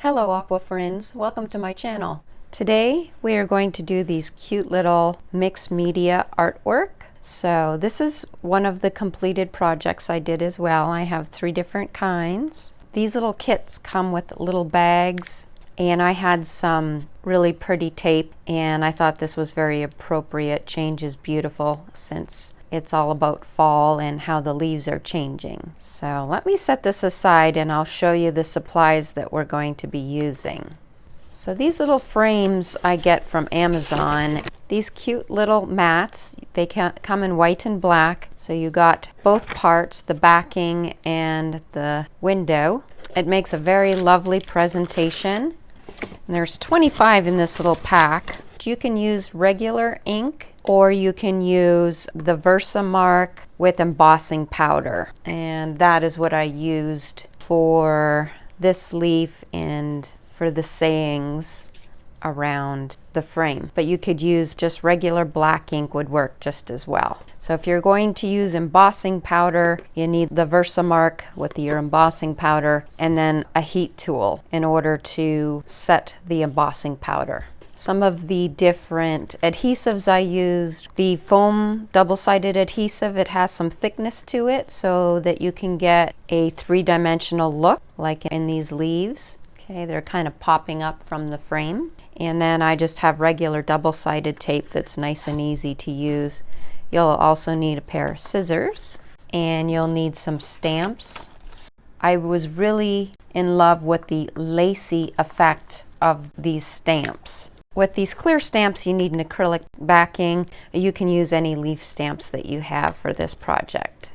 Hello Aqua friends, welcome to my channel. Today we are going to do these cute little mixed media artwork. So this is one of the completed projects I did as well. I have 3 different kinds. These little kits come with little bags, and I had some really pretty tape, and I thought this was very appropriate. Change is beautiful since it's all about fall and how the leaves are changing. So let me set this aside and I'll show you the supplies that we're going to be using. So these little frames I get from Amazon. These cute little mats, they come in white and black. So you got both parts, the backing and the window. It makes a very lovely presentation. And there's 25 in this little pack. You can use regular ink, or you can use the Versamark with embossing powder. And that is what I used for this leaf and for the sayings around the frame. But you could use just regular black ink, would work just as well. So if you're going to use embossing powder, you need the Versamark with your embossing powder and then a heat tool in order to set the embossing powder. Some of the different adhesives I used, the foam double-sided adhesive, it has some thickness to it so that you can get a 3-dimensional look like in these leaves. Okay, they're kind of popping up from the frame. And then I just have regular double-sided tape that's nice and easy to use. You'll also need a pair of scissors, and you'll need some stamps. I was really in love with the lacy effect of these stamps. With these clear stamps, you need an acrylic backing. You can use any leaf stamps that you have for this project.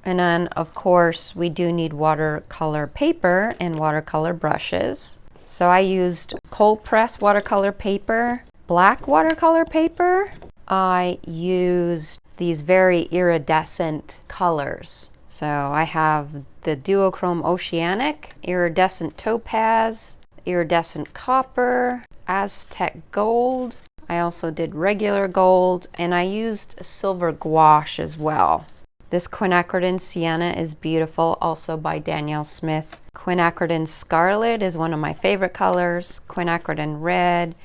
And then, of course, we do need watercolor paper and watercolor brushes. So I used cold press watercolor paper, black watercolor paper. I used these very iridescent colors. So I have the duochrome oceanic, iridescent topaz, iridescent copper, Aztec gold. I also did regular gold, and I used silver gouache as well. This quinacridone sienna is beautiful, also by Danielle Smith. Quinacridone scarlet is one of my favorite colors. Quinacridone red.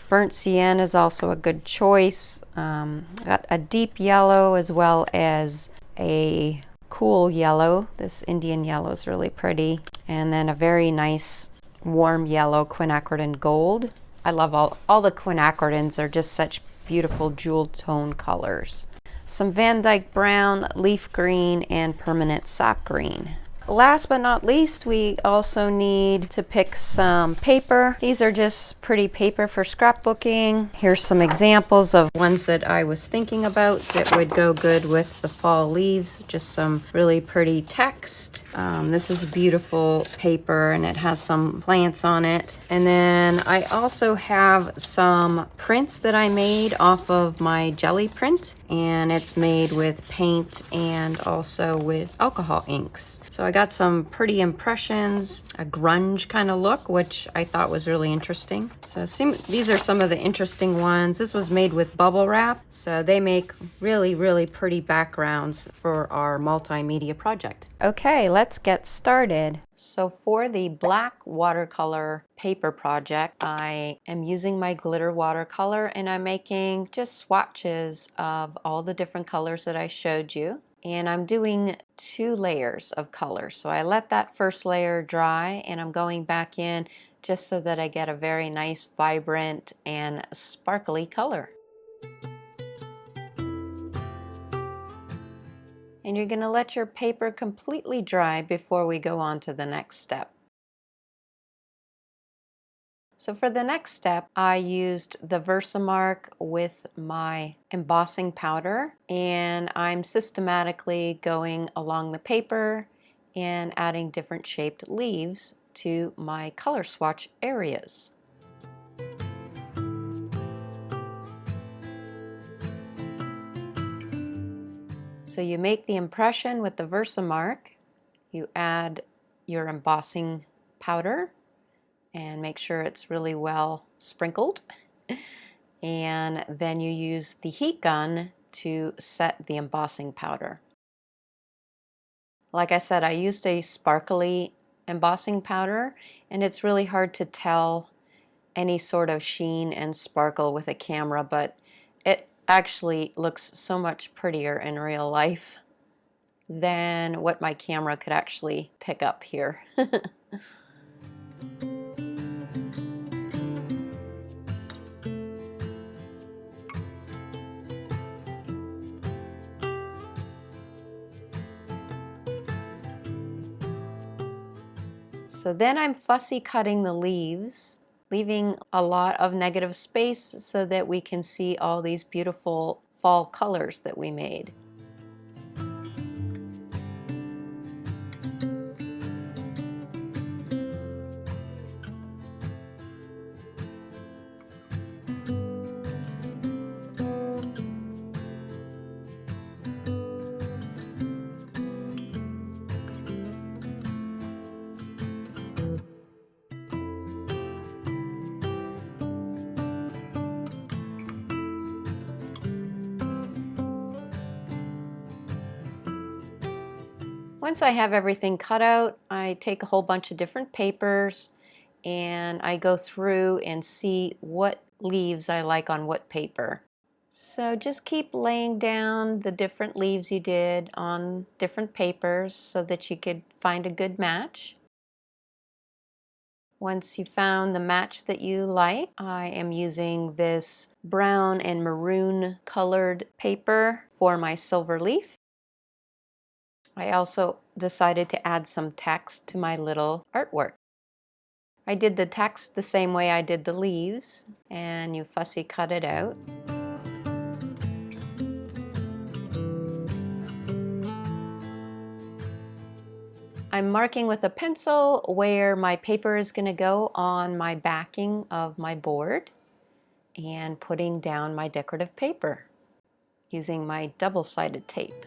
Burnt sienna is also a good choice. Got a deep yellow as well as a cool yellow. This Indian yellow is really pretty. And then a very nice warm yellow quinacridone gold. I love all the quinacridones. Are just such beautiful jewel tone colors. Some Van Dyke brown, leaf green, and permanent sap green. Last but not least, we also need to pick some paper. These are just pretty paper for scrapbooking. Here's some examples of ones that I was thinking about that would go good with the fall leaves. Just some really pretty text. This is beautiful paper, and it has some plants on it. And then I also have some prints that I made off of my jelly print, and it's made with paint and also with alcohol inks. So I got some pretty impressions, a grunge kind of look, which I thought was really interesting. So these are some of the interesting ones. This was made with bubble wrap, so they make really, really pretty backgrounds for our multimedia project. Okay, let's get started. So for the black watercolor paper project, I am using my glitter watercolor, and I'm making just swatches of all the different colors that I showed you. And I'm doing 2 layers of color. So I let that first layer dry, and I'm going back in just so that I get a very nice, vibrant, and sparkly color. And you're going to let your paper completely dry before we go on to the next step. So for the next step, I used the Versamark with my embossing powder, and I'm systematically going along the paper and adding different shaped leaves to my color swatch areas. So you make the impression with the Versamark, you add your embossing powder, and make sure it's really well sprinkled. And then you use the heat gun to set the embossing powder. Like I said, I used a sparkly embossing powder, and it's really hard to tell any sort of sheen and sparkle with a camera, but it actually looks so much prettier in real life than what my camera could actually pick up here. So then I'm fussy cutting the leaves, leaving a lot of negative space so that we can see all these beautiful fall colors that we made. Once I have everything cut out, I take a whole bunch of different papers and I go through and see what leaves I like on what paper. So just keep laying down the different leaves you did on different papers so that you could find a good match. Once you found the match that you like, I am using this brown and maroon colored paper for my silver leaf. I also decided to add some text to my little artwork. I did the text the same way I did the leaves, and you fussy cut it out. I'm marking with a pencil where my paper is going to go on my backing of my board and putting down my decorative paper using my double-sided tape.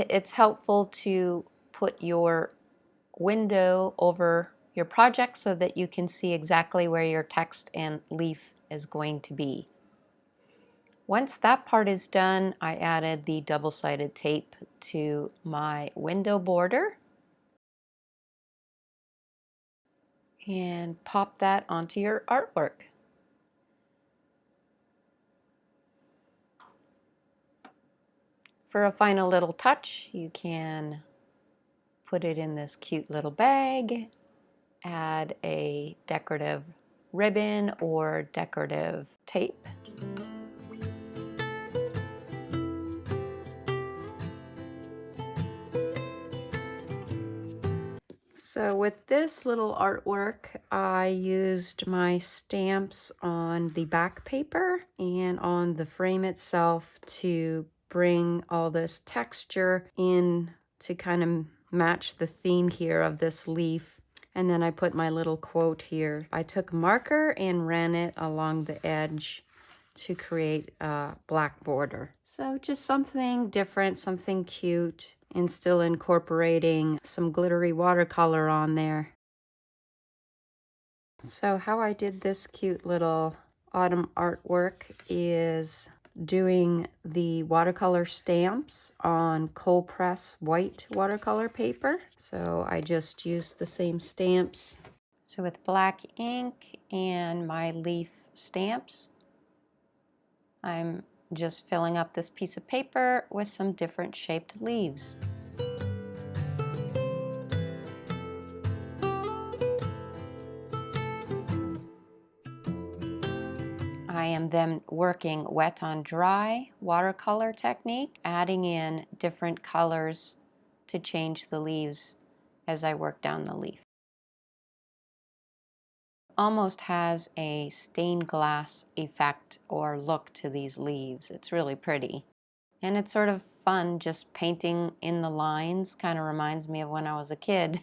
It's helpful to put your window over your project so that you can see exactly where your text and leaf is going to be. Once that part is done, I added the double-sided tape to my window border and pop that onto your artwork. For a final little touch, you can put it in this cute little bag, add a decorative ribbon or decorative tape. So with this little artwork, I used my stamps on the back paper and on the frame itself to bring all this texture in to kind of match the theme here of this leaf. And then I put my little quote here. I took marker and ran it along the edge to create a black border. So just something different, something cute, and still incorporating some glittery watercolor on there. So how I did this cute little autumn artwork is doing the watercolor stamps on cold press white watercolor paper. So I just used the same stamps. So with black ink and my leaf stamps, I'm just filling up this piece of paper with some different shaped leaves. I am then working wet on dry watercolor technique, adding in different colors to change the leaves as I work down the leaf. Almost has a stained glass effect or look to these leaves. It's really pretty. And it's sort of fun just painting in the lines. Kind of reminds me of when I was a kid.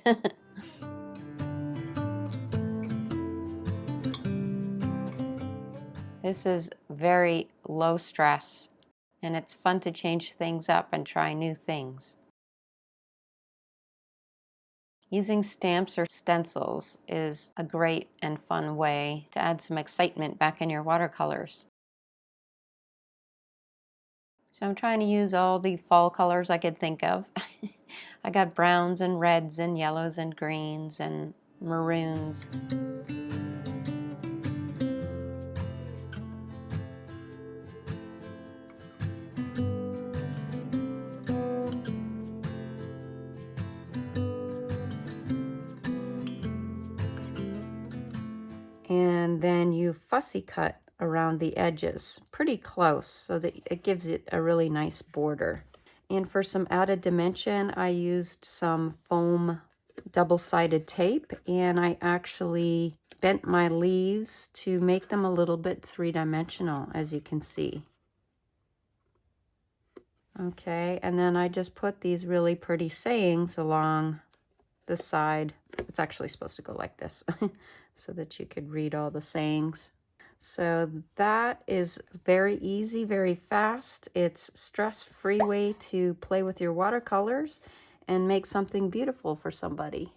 This is very low stress, and it's fun to change things up and try new things. Using stamps or stencils is a great and fun way to add some excitement back in your watercolors. So I'm trying to use all the fall colors I could think of. I got browns and reds and yellows and greens and maroons. And then you fussy cut around the edges pretty close so that it gives it a really nice border. And for some added dimension, I used some foam double-sided tape, and I actually bent my leaves to make them a little bit three-dimensional, as you can see. Okay, and then I just put these really pretty sayings along the side. It's actually supposed to go like this so that you could read all the sayings. So that is very easy, very fast. It's stress-free way to play with your watercolors and make something beautiful for somebody.